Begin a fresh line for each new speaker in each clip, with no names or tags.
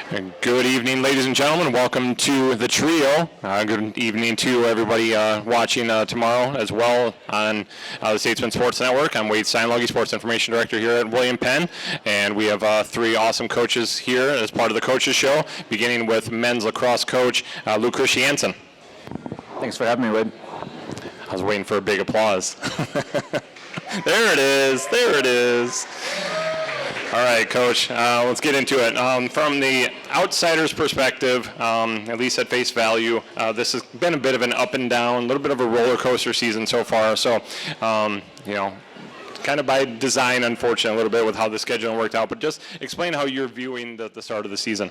Good evening, ladies and gentlemen. Welcome to the trio. Good evening to everybody watching tomorrow as well on the Statesmen Sports Network. I'm Wade Steinlogie, Sports Information Director here at William Penn, and we have three awesome coaches here as part of the Coaches Show, beginning with men's lacrosse coach Lou Christiansen.
Thanks for having me, Wade.
I was waiting for a big applause. There it is. There it is. All right, Coach, let's get into it. From the outsider's perspective, at least at face value, this has been a bit of an up and down, a little bit of a roller coaster season so far. So, kind of by design, unfortunately, a little bit with how the scheduling worked out. But just explain how you're viewing the start of the season.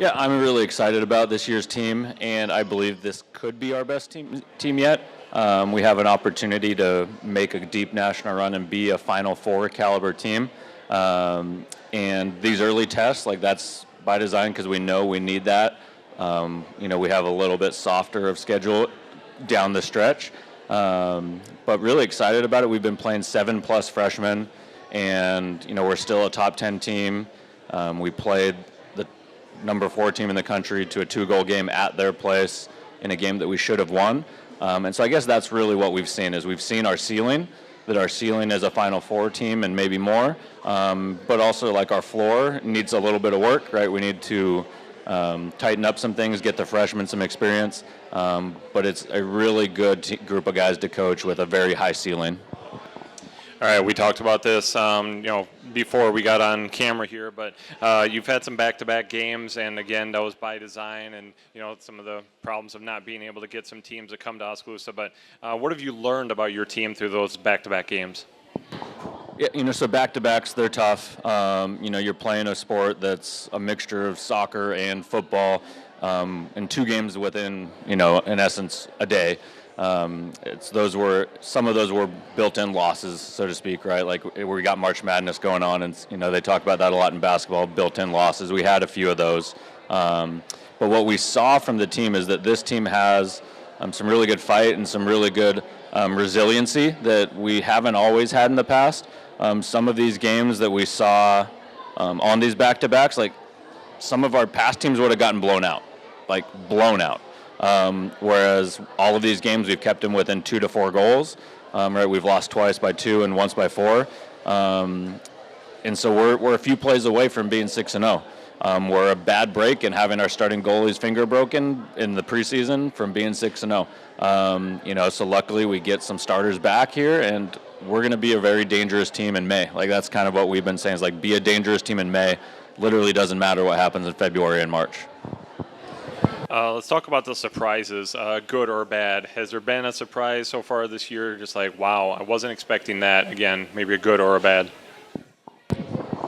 Yeah, I'm really excited about this year's team, and I believe this could be our best team yet. We have an opportunity to make a deep national run and be a Final Four caliber team. And these early tests, that's by design because we know we need that. We have a little bit softer of schedule down the stretch, but really excited about it. We've been playing 7+ freshmen, and we're still a top 10 team. We played the number 4 team in the country to a 2-goal game at their place in a game that we should have won. And so I guess that's really what we've seen is we've seen our ceiling. That our ceiling is a Final Four team and maybe more, but also our floor needs a little bit of work, right? We need to tighten up some things, get the freshmen some experience, but it's a really good group of guys to coach with a very high ceiling.
All right, we talked about this, before we got on camera here, but you've had some back-to-back games, and again, that was by design, and some of the problems of not being able to get some teams to come to Oskaloosa. But what have you learned about your team through those back-to-back games?
Yeah, so back-to-backs, they're tough. You're playing a sport that's a mixture of soccer and football, and 2 games within, in essence, a day. Some of those were built-in losses, so to speak, right? We got March Madness going on, and they talk about that a lot in basketball. Built-in losses. We had a few of those, but what we saw from the team is that this team has some really good fight and some really good resiliency that we haven't always had in the past. Some of these games that we saw on these back-to-backs, some of our past teams would have gotten blown out. Whereas all of these games we've kept them within 2 to 4 goals. Right, we've lost twice by 2 and once by 4, and so we're a few plays away from being 6-0. We're a bad break and having our starting goalie's finger broken in the preseason from being 6-0. So luckily we get some starters back here, and we're going to be a very dangerous team in May. That's kind of what we've been saying is be a dangerous team in May. Literally doesn't matter what happens in February and March.
Let's talk about the surprises, good or bad. Has there been a surprise so far this year? Just wow, I wasn't expecting that. Again, maybe a good or a bad.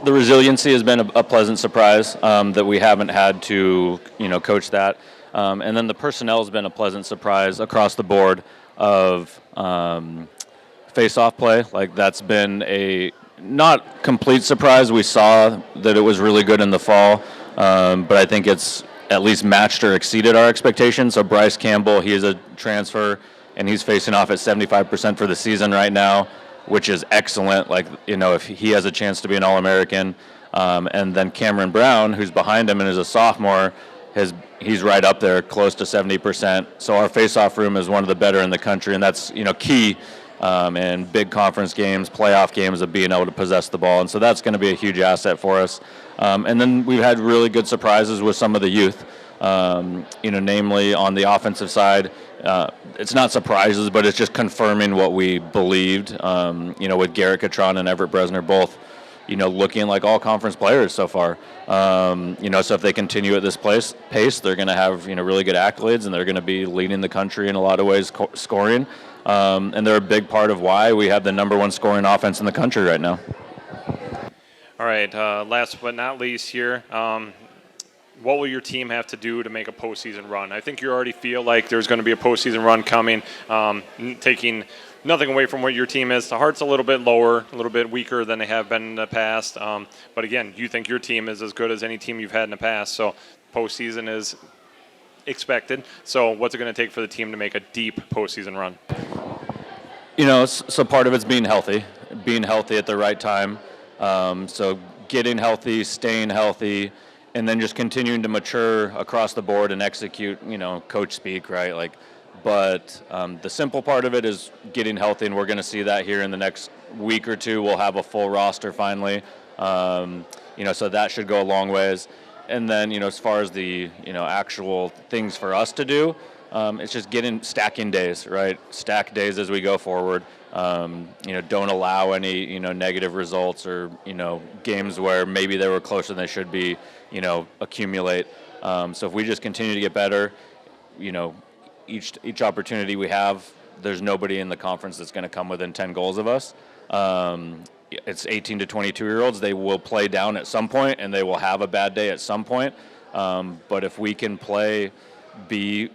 The resiliency has been a pleasant surprise that we haven't had to, coach that. And then the personnel has been a pleasant surprise across the board of face-off play. That's been a not complete surprise. We saw that it was really good in the fall, but I think it's at least matched or exceeded our expectations. So Bryce Campbell, he is a transfer, and he's facing off at 75% for the season right now, which is excellent. If he has a chance to be an All-American. And then Cameron Brown, who's behind him and is a sophomore, he's right up there, close to 70%. So our face-off room is one of the better in the country, and that's key in big conference games, playoff games, of being able to possess the ball. And so that's going to be a huge asset for us. And then we've had really good surprises with some of the youth, namely on the offensive side. It's not surprises, but it's just confirming what we believed, with Garrett Catron and Everett Bresner both, looking like all conference players so far. So if they continue at this pace, they're going to have, really good accolades, and they're going to be leading the country in a lot of ways scoring. And they're a big part of why we have the number 1 scoring offense in the country right now.
All right, last but not least here, what will your team have to do to make a postseason run? I think you already feel like there's going to be a postseason run coming, taking nothing away from what your team is. The heart's a little bit lower, a little bit weaker than they have been in the past. But again, you think your team is as good as any team you've had in the past. So postseason is expected. So what's it going to take for the team to make a deep postseason run?
So part of it's being healthy at the right time. So getting healthy, staying healthy, and then just continuing to mature across the board and execute, coach speak, right? But the simple part of it is getting healthy, and we're going to see that here in the next week or two. We'll have a full roster finally, so that should go a long ways. And then, as far as the, actual things for us to do, it's just stacking days, right? Stack days as we go forward. Don't allow any, negative results or, games where maybe they were closer than they should be, accumulate. So if we just continue to get better, each opportunity we have, there's nobody in the conference that's going to come within 10 goals of us. It's 18 to 22-year-olds. They will play down at some point, and they will have a bad day at some point. But if we can play B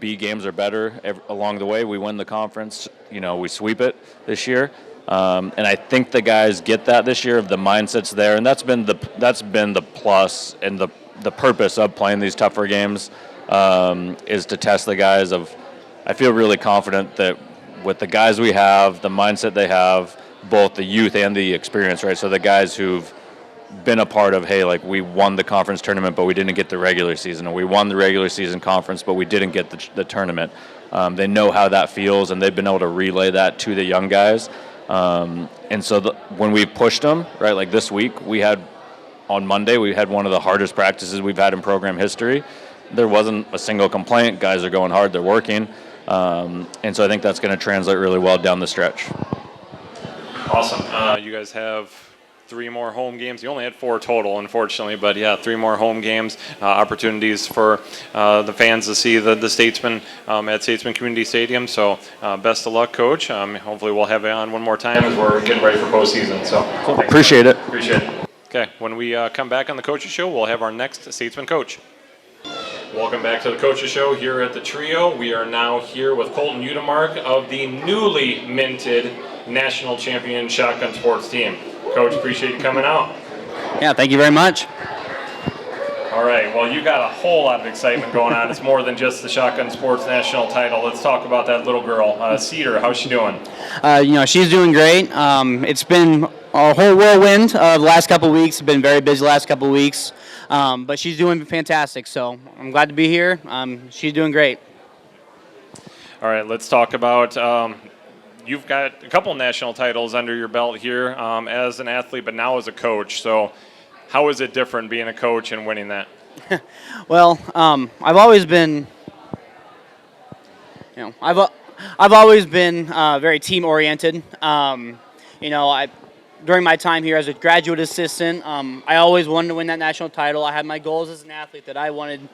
games or better along the way, we win the conference. We sweep it this year. And I think the guys get that this year. The mindset's there, and that's been the plus and the purpose of playing these tougher games is to test the guys. I feel really confident that with the guys we have, the mindset they have, both the youth and the experience, right? So the guys who've been a part of, hey, we won the conference tournament, but we didn't get the regular season, or we won the regular season conference, but we didn't get the tournament. They know how that feels, and they've been able to relay that to the young guys. And so when we pushed them, right, like this week, on Monday, we had one of the hardest practices we've had in program history. There wasn't a single complaint. Guys are going hard. They're working. And so I think that's going to translate really well down the stretch.
Awesome. You guys have 3 more home games. You only had 4 total, unfortunately, but yeah, 3 more home games, opportunities for the fans to see the Statesmen at Statesmen Community Stadium. So best of luck, Coach. Hopefully we'll have you on one more time as we're getting ready for postseason. So
cool. Appreciate it.
Okay, when we come back on the Coaches Show, we'll have our next Statesman coach. Welcome back to the Coaches Show here at the Trio. We are now here with Colton Udemark of the newly minted National Champion Shotgun Sports Team. Coach, appreciate you coming out.
Yeah, thank you very much.
All right, well, you got a whole lot of excitement going on. It's more than just the Shotgun Sports National title. Let's talk about that little girl, Cedar. How's she doing?
She's doing great. It's been a whole whirlwind the last couple of weeks. It's been very busy the last couple of weeks. But she's doing fantastic, so I'm glad to be here. She's doing great.
All right, let's talk about you've got a couple national titles under your belt here as an athlete, but now as a coach. So how is it different being a coach and winning that?
Well, I've always been, I've always been very team-oriented. During my time here as a graduate assistant, I always wanted to win that national title. I had my goals as an athlete that I wanted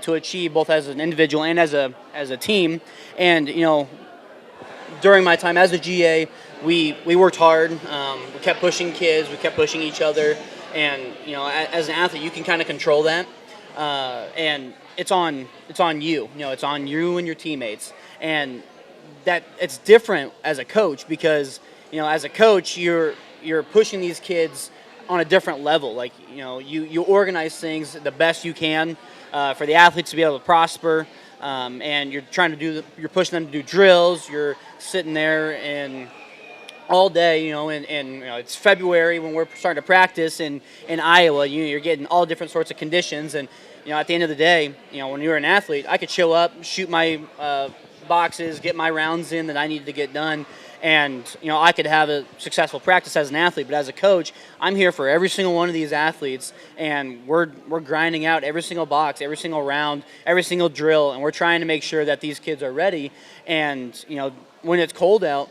to achieve, both as an individual and as a team. And during my time as a GA, we worked hard. We kept pushing kids. We kept pushing each other. And as an athlete, you can kind of control that. And it's on you. It's on you and your teammates. And that it's different as a coach because as a coach, you're pushing these kids on a different level. Like, you organize things the best you can for the athletes to be able to prosper. And you're you're pushing them to do drills. You're sitting there and all day, and it's February when we're starting to practice in Iowa. You're getting all different sorts of conditions. And, at the end of the day, when you're an athlete, I could show up, shoot my boxes, get my rounds in that I needed to get done. And, I could have a successful practice as an athlete, but as a coach, I'm here for every single one of these athletes, and we're grinding out every single box, every single round, every single drill, and we're trying to make sure that these kids are ready. And, when it's cold out,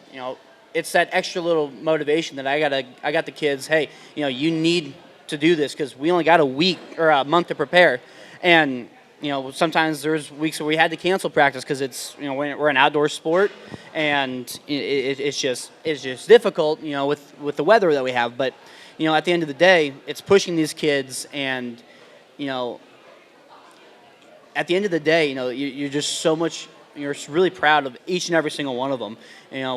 it's that extra little motivation that I got the kids, hey, you need to do this because we only got a week or a month to prepare. And sometimes there's weeks where we had to cancel practice because it's we're an outdoor sport, and it's just difficult with the weather that we have. But at the end of the day, it's pushing these kids, and at the end of the day, you're just so much. You're really proud of each and every single one of them.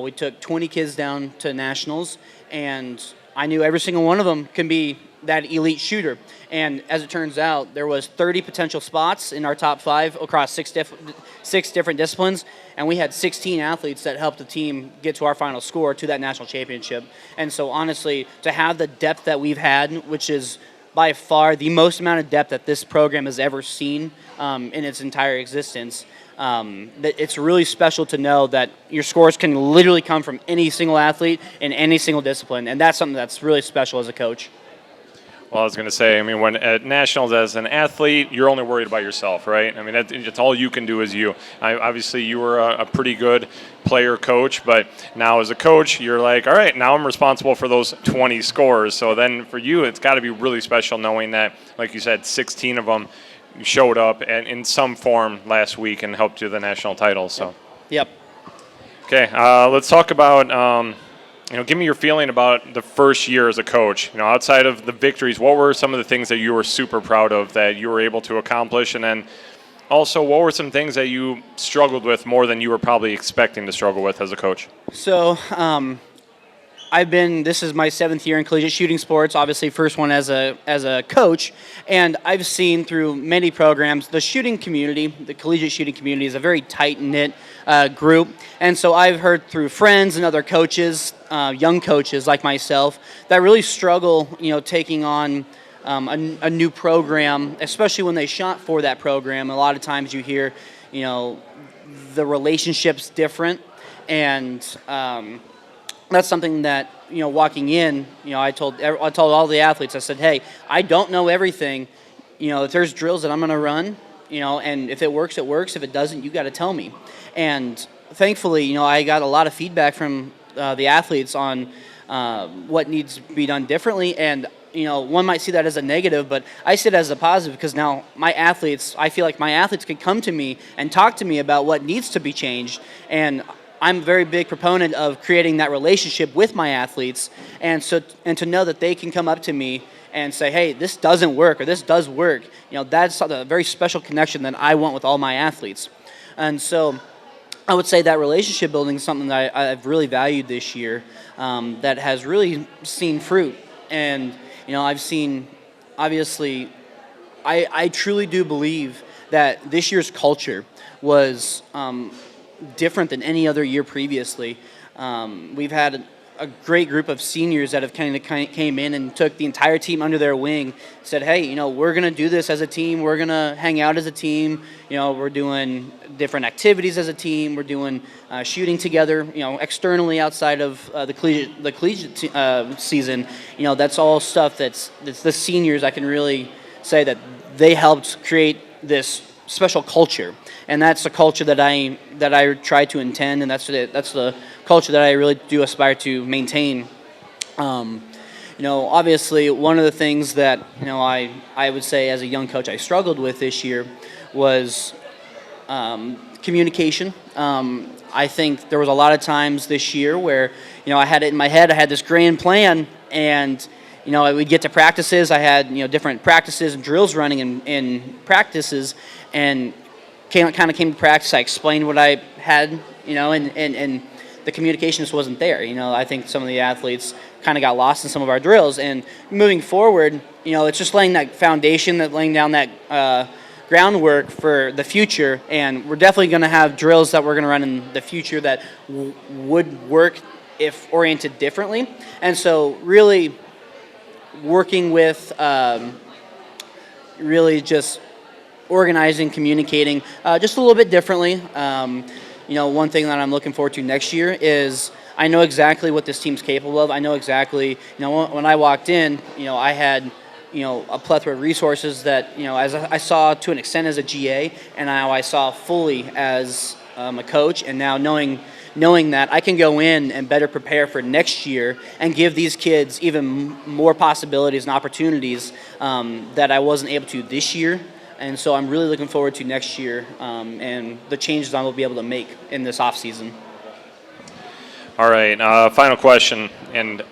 We took 20 kids down to nationals, and I knew every single one of them can be that elite shooter. And as it turns out, there was 30 potential spots in our top 5 across six different disciplines, and we had 16 athletes that helped the team get to our final score to that national championship. And so honestly, to have the depth that we've had, which is by far the most amount of depth that this program has ever seen in its entire existence. That it's really special to know that your scores can literally come from any single athlete in any single discipline, and that's something that's really special as a coach.
Well, I was going to say, I mean, when at nationals as an athlete, you're only worried about yourself, right? I mean, it's all you can do is you. Obviously, you were a pretty good player coach, but now as a coach, you're like, all right, now I'm responsible for those 20 scores. So then for you, it's got to be really special knowing that, like you said, 16 of them showed up and in some form last week and helped you the national title. So.
Yep.
Okay, let's talk about. Give me your feeling about the first year as a coach. Outside of the victories, what were some of the things that you were super proud of that you were able to accomplish? And then also, what were some things that you struggled with more than you were probably expecting to struggle with as a coach?
So, this is my 7th year in collegiate shooting sports, obviously first one as a coach, and I've seen through many programs, the shooting community, the collegiate shooting community is a very tight-knit group, and so I've heard through friends and other coaches, young coaches like myself, that really struggle, taking on a new program, especially when they shot for that program. A lot of times you hear, the relationship's different, and that's something that, walking in, I told all the athletes, I said, hey, I don't know everything. If there's drills that I'm going to run, and if it works, it works. If it doesn't, you got to tell me. And thankfully, I got a lot of feedback from the athletes on what needs to be done differently. And, one might see that as a negative, but I see it as a positive because now I feel like my athletes can come to me and talk to me about what needs to be changed. And I'm a very big proponent of creating that relationship with my athletes, and to know that they can come up to me and say, hey, this doesn't work or this does work. That's a very special connection that I want with all my athletes. And so I would say that relationship building is something that I've really valued this year, that has really seen fruit. And, I've seen, obviously, I truly do believe that this year's culture was different than any other year previously. We've had a great group of seniors that have kind of came in and took the entire team under their wing, said, hey, we're going to do this as a team. We're going to hang out as a team. We're doing different activities as a team. We're doing shooting together, externally outside of the collegiate season. That's all stuff that's the seniors. I can really say that they helped create this special culture, and that's the culture that I try to intend, and that's the culture that I really do aspire to maintain. Obviously, one of the things that I would say as a young coach I struggled with this year was communication. I think there was a lot of times this year where I had it in my head. I had this grand plan, and I would get to practices. I had different practices and drills running in practices, and came to practice. I explained what I had, and the communication just wasn't there. I think some of the athletes kind of got lost in some of our drills. And moving forward, it's just laying that foundation, laying down that groundwork for the future. And we're definitely going to have drills that we're going to run in the future that would work if oriented differently. And so really working with really just organizing, communicating just a little bit differently. One thing that I'm looking forward to next year is I know exactly what this team's capable of. I know exactly, when I walked in, I had, a plethora of resources that, as I saw to an extent as a GA, and now I saw fully as a coach, and now knowing that I can go in and better prepare for next year and give these kids even more possibilities and opportunities that I wasn't able to this year. And so I'm really looking forward to next year and the changes I will be able to make in this offseason.
All right, final question. And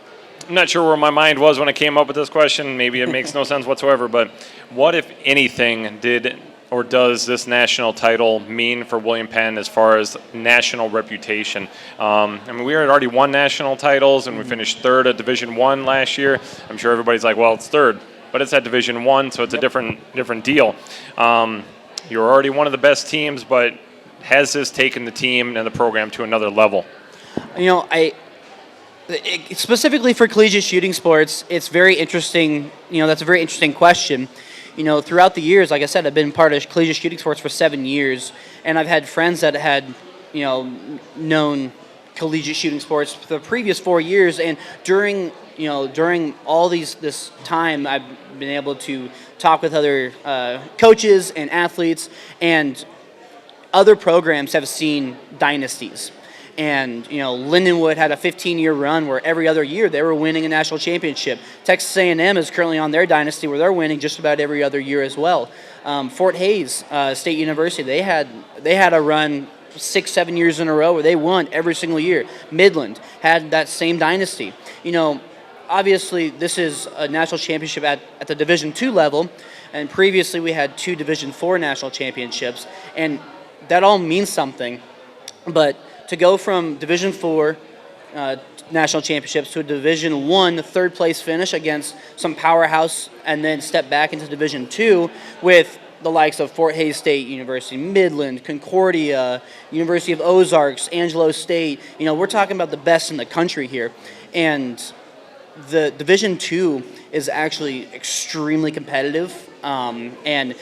I'm not sure where my mind was when I came up with this question. Maybe it makes no sense whatsoever. But what, if anything, did or does this national title mean for William Penn as far as national reputation? We had already won national titles, and we finished third at Division I last year. I'm sure everybody's like, well, it's third. But it's at Division I, so it's a different deal. You're already one of the best teams, but has this taken the team and the program to another level?
Specifically for collegiate shooting sports, it's very interesting. That's a very interesting question. Throughout the years, like I said, I've been part of collegiate shooting sports for 7 years, and I've had friends that had, known collegiate shooting sports for the previous 4 years, and during all this time, I've been able to talk with other coaches and athletes, and other programs have seen dynasties. And, Lindenwood had a 15-year run where every other year they were winning a national championship. Texas A&M is currently on their dynasty where they're winning just about every other year as well. Fort Hays State University, they had a run 6-7 years in a row where they won every single year. Midland had that same dynasty. Obviously this is a national championship at the Division II level, and previously we had 2 Division IV national championships, and that all means something. But to go from Division IV national championships to a Division I third place finish against some powerhouse, and then step back into Division II with the likes of Fort Hays State University, Midland, Concordia, University of Ozarks, Angelo State. We're talking about the best in the country here. And the Division II is actually extremely competitive, and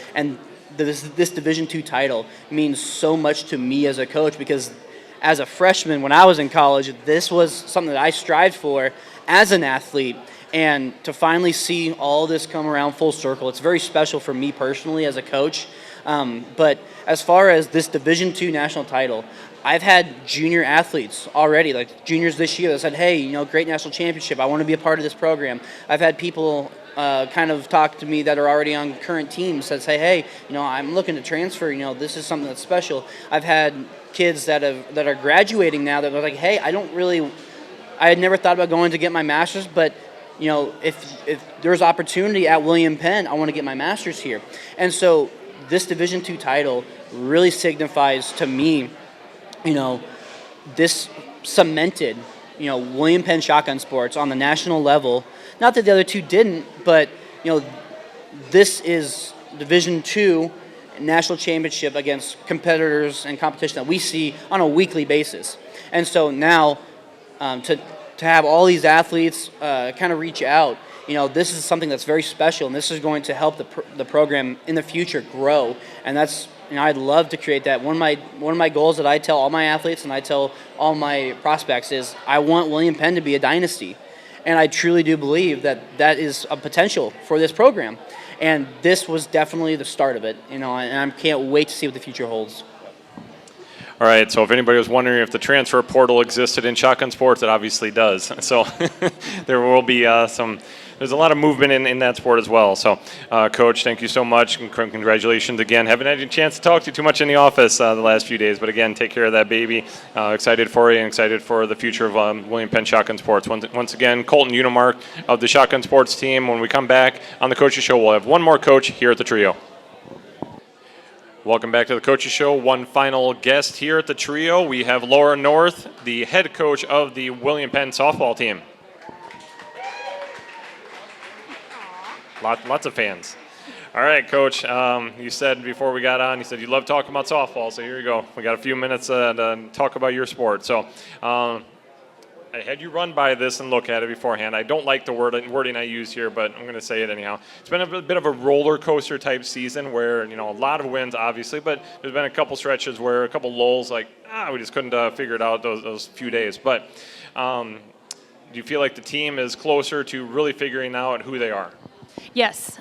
this Division II title means so much to me as a coach, because as a freshman when I was in college, this was something that I strived for as an athlete, and to finally see all this come around full circle, it's very special for me personally as a coach. But as far as this Division II national title, I've had junior athletes already, like juniors this year, that said, hey, great national championship, I want to be a part of this program. I've had people kind of talk to me that are already on current teams that say, hey, I'm looking to transfer, this is something that's special. I've had kids that are graduating now that are like, hey, I had never thought about going to get my master's, but if there's opportunity at William Penn, I want to get my master's here. And so this Division II title really signifies to me, this cemented, William Penn shotgun sports on the national level. Not that the other two didn't, but, this is Division II national championship against competitors and competition that we see on a weekly basis. And so now to have all these athletes kind of reach out, this is something that's very special, and this is going to help the program in the future grow. And that's, I'd love to create that. One of my goals that I tell all my athletes and I tell all my prospects is I want William Penn to be a dynasty. And I truly do believe that that is a potential for this program. And this was definitely the start of it, and I can't wait to see what the future holds.
All right, so if anybody was wondering if the transfer portal existed in shotgun sports, it obviously does. So there will be there's a lot of movement in that sport as well. So, Coach, thank you so much, and congratulations again. Haven't had a chance to talk to you too much in the office the last few days, but again, take care of that baby. Excited for you and excited for the future of William Penn Shotgun Sports. Once again, Colton Unimark of the Shotgun Sports team. When we come back on the Coaches Show, we'll have one more coach here at the trio. Welcome back to the Coaches Show. One final guest here at the trio. We have Laura North, the head coach of the William Penn softball team. Lots of fans. All right, Coach. You said before we got on, you said you love talking about softball, so here you go. We got a few minutes to talk about your sport. So I had you run by this and look at it beforehand. I don't like the wording I use here, but I'm going to say it anyhow. It's been a bit of a roller coaster type season where, a lot of wins, obviously, but there's been a couple stretches where a couple lulls, like, we just couldn't figure it out those few days. But do you feel like the team is closer to really figuring out who they are?
Yes.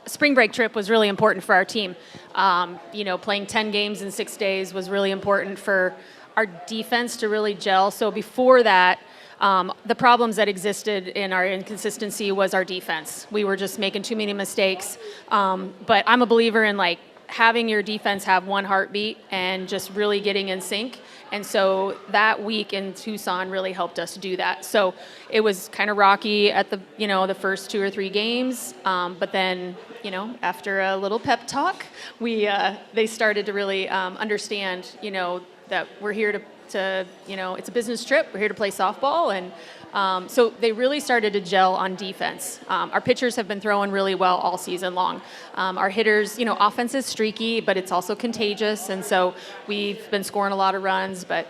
Spring break trip was really important for our team. Playing 10 games in 6 days was really important for our defense to really gel. So before that, the problems that existed in our inconsistency was our defense. We were just making too many mistakes. But I'm a believer in having your defense have one heartbeat and just really getting in sync. And so that week in Tucson really helped us do that. So it was kind of rocky at the first 2 or 3 games, but then after a little pep talk, they started to really understand that we're here to it's a business trip. We're here to play softball, and so they really started to gel on defense. Our pitchers have been throwing really well all season long. Our hitters, offense is streaky, but it's also contagious, and so we've been scoring a lot of runs. But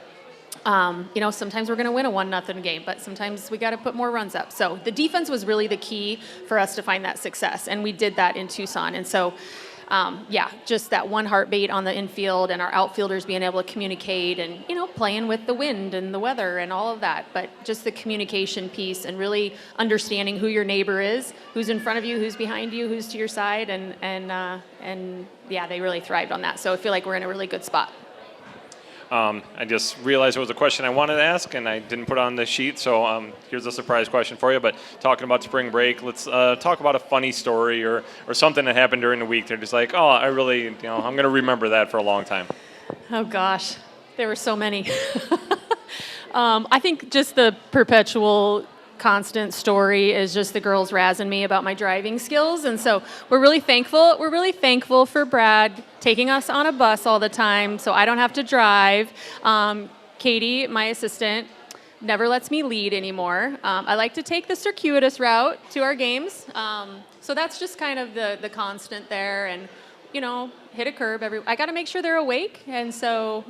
Sometimes we're going to win a 1-0 game, but sometimes we got to put more runs up. So the defense was really the key for us to find that success, and we did that in Tucson. And so, just that one heartbeat on the infield and our outfielders being able to communicate and, playing with the wind and the weather and all of that. But just the communication piece and really understanding who your neighbor is, who's in front of you, who's behind you, who's to your side, and they really thrived on that. So I feel like we're in a really good spot.
I just realized it was a question I wanted to ask, and I didn't put it on the sheet, so here's a surprise question for you. But talking about spring break, let's talk about a funny story or something that happened during the week. They're just like, oh, I really, I'm going to remember that for a long time.
Oh, gosh. There were so many. I think just the perpetual constant story is just the girls razzing me about my driving skills. And so we're really thankful. We're really thankful for Brad taking us on a bus all the time so I don't have to drive. Katie, my assistant, never lets me lead anymore. I like to take the circuitous route to our games. So that's just kind of the constant there. And, hit a curb. I got to make sure they're awake. And so,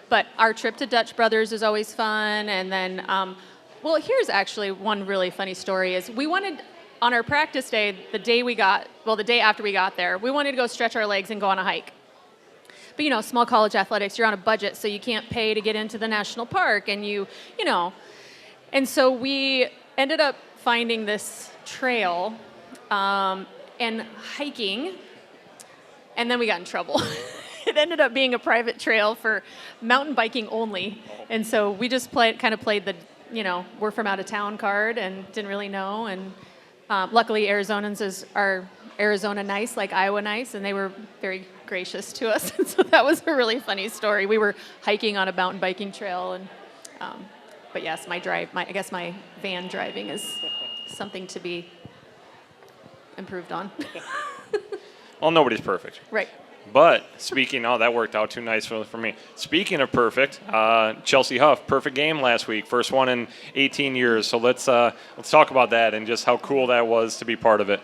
but our trip to Dutch Brothers is always fun. And then, here's actually one really funny story is we wanted, on our practice day, the day after we got there, we wanted to go stretch our legs and go on a hike. But, small college athletics, you're on a budget, so you can't pay to get into the national park. And and so we ended up finding this trail and hiking, and then we got in trouble. It ended up being a private trail for mountain biking only. And so we just played the we're from out of town card and didn't really know. And luckily Arizonans are Arizona nice, like Iowa nice, and they were very gracious to us. And so that was a really funny story. We were hiking on a mountain biking trail, and but yes, I guess my van driving is something to be improved on.
Well, nobody's perfect.
Right.
But that worked out too nice for me. Speaking of perfect, Chelsea Huff, perfect game last week, first one in 18 years. So let's talk about that and just how cool that was to be part of it.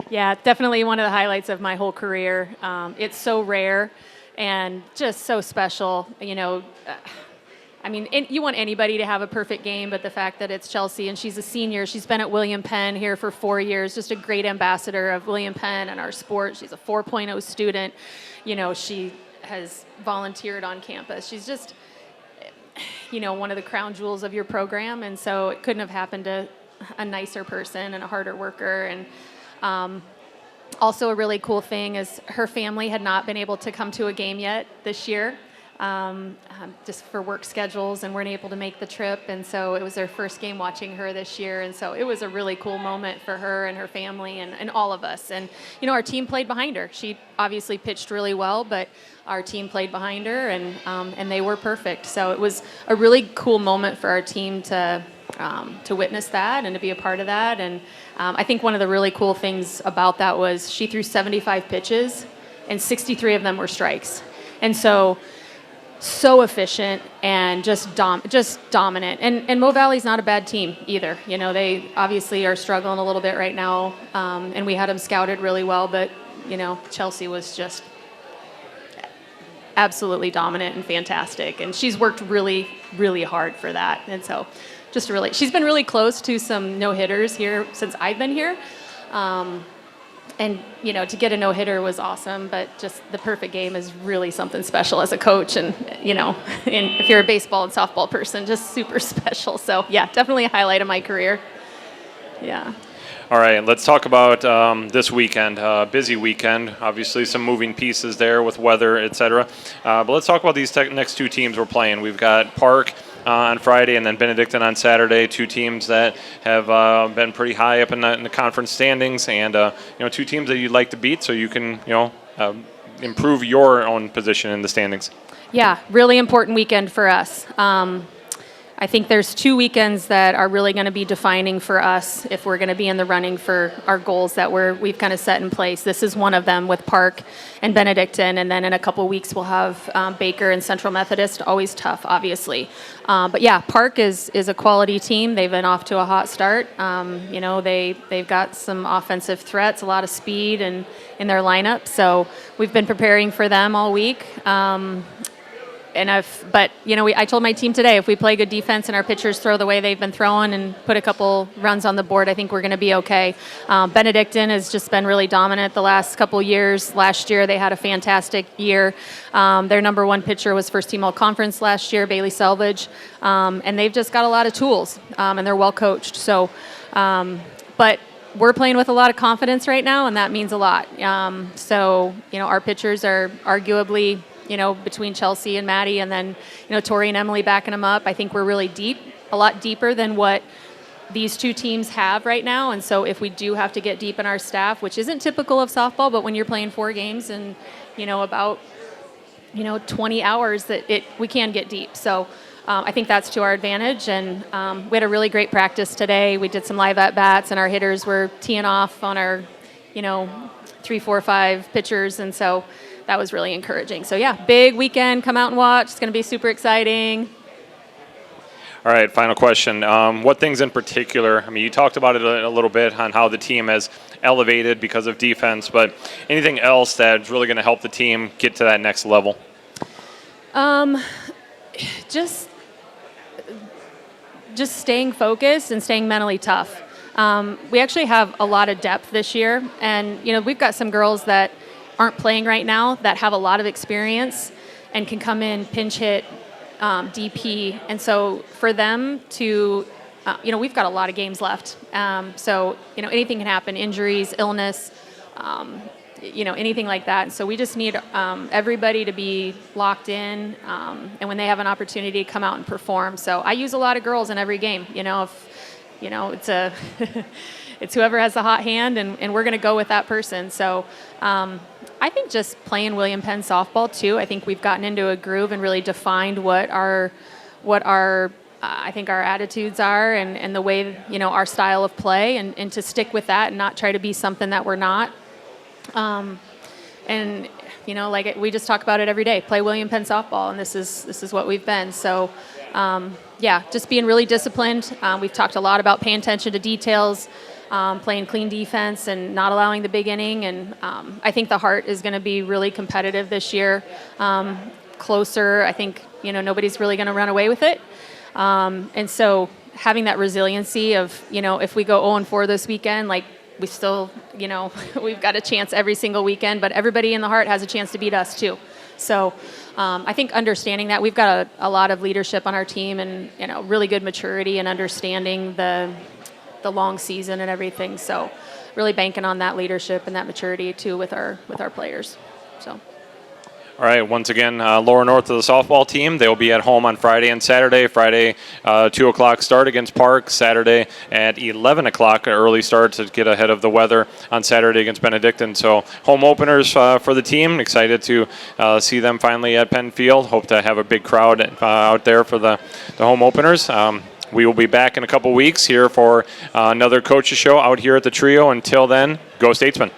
Yeah, definitely one of the highlights of my whole career. It's so rare and just so special. You want anybody to have a perfect game, but the fact that it's Chelsea and she's a senior, she's been at William Penn here for 4 years, just a great ambassador of William Penn and our sport. She's a 4.0 student. She has volunteered on campus. She's just, one of the crown jewels of your program. And so it couldn't have happened to a nicer person and a harder worker. And also a really cool thing is her family had not been able to come to a game yet this year. Just for work schedules, and weren't able to make the trip, and so it was their first game watching her this year, and so it was a really cool moment for her and her family and all of us. And our team played behind her. She obviously pitched really well, but our team played behind her, and they were perfect. So it was a really cool moment for our team to witness that and to be a part of that. And I think one of the really cool things about that was she threw 75 pitches, and 63 of them were strikes, and so efficient and just dominant. And Mo Valley's not a bad team either. They obviously are struggling a little bit right now, and we had them scouted really well, but, Chelsea was just absolutely dominant and fantastic. And she's worked really, really hard for that. And so she's been really close to some no-hitters here since I've been here. And, to get a no-hitter was awesome, but just the perfect game is really something special as a coach. And, and if you're a baseball and softball person, just super special. So, yeah, definitely a highlight of my career. Yeah.
All right, let's talk about this weekend, busy weekend. Obviously, some moving pieces there with weather, et cetera. But let's talk about these next two teams we're playing. We've got Park on Friday and then Benedictine on Saturday, two teams that have been pretty high up in the conference standings, and two teams that you'd like to beat so you can improve your own position in the standings.
Yeah, really important weekend for us. I think there's 2 weekends that are really going to be defining for us if we're going to be in the running for our goals that we've kind of set in place. This is one of them with Park and Benedictine, and then in a couple weeks we'll have Baker and Central Methodist. Always tough, obviously. But yeah, Park is a quality team. They've been off to a hot start. They've got some offensive threats, a lot of speed in their lineup. So we've been preparing for them all week. but I told my team today, if we play good defense and our pitchers throw the way they've been throwing and put a couple runs on the board, I think we're going to be okay. Benedictine has just been really dominant the last couple years. Last year they had a fantastic year. Their number one pitcher was first team all conference last year, Bailey Selvage, and they've just got a lot of tools, and they're well coached. So, but we're playing with a lot of confidence right now, and that means a lot. So, our pitchers are arguably, between Chelsea and Maddie, and then, Tori and Emily backing them up. I think we're really deep, a lot deeper than what these two teams have right now. And so if we do have to get deep in our staff, which isn't typical of softball, but when you're playing 4 games and, about, 20 hours, we can get deep. So I think that's to our advantage. And we had a really great practice today. We did some live at-bats, and our hitters were teeing off on our, 3, 4, 5 pitchers. And so that was really encouraging. So, yeah, big weekend. Come out and watch. It's going to be super exciting.
All right, final question. What things in particular, you talked about it a little bit on how the team has elevated because of defense, but anything else that's really going to help the team get to that next level?
Just staying focused and staying mentally tough. We actually have a lot of depth this year, and, we've got some girls that aren't playing right now that have a lot of experience and can come in, pinch hit, DP. And so for them to, we've got a lot of games left. So, anything can happen, injuries, illness, anything like that. And so we just need everybody to be locked in, and when they have an opportunity to come out and perform. So I use a lot of girls in every game. It's a it's whoever has the hot hand, and we're going to go with that person. So I think just playing William Penn softball too. I think we've gotten into a groove and really defined what our I think our attitudes are, and the way, our style of play, and to stick with that and not try to be something that we're not. And we just talk about it every day. Play William Penn softball, and this is what we've been. So, just being really disciplined. We've talked a lot about paying attention to details, playing clean defense, and not allowing the big inning. And I think the Heart is going to be really competitive this year. Closer, I think nobody's really going to run away with it. And so having that resiliency of if we go 0-4 this weekend, we still, we've got a chance every single weekend, but everybody in the Heart has a chance to beat us too. So I think understanding that, we've got a lot of leadership on our team, and, really good maturity and understanding the long season and everything. So really banking on that leadership and that maturity too with our players. So.
All right, once again, Lower North of the softball team. They'll be at home on Friday and Saturday. Friday, 2 o'clock start against Park. Saturday at 11 o'clock, an early start to get ahead of the weather on Saturday against Benedictine. So home openers for the team. Excited to see them finally at Penn Field. Hope to have a big crowd out there for the home openers. We will be back in a couple weeks here for another Coaches Show out here at the Trio. Until then, go Statesmen.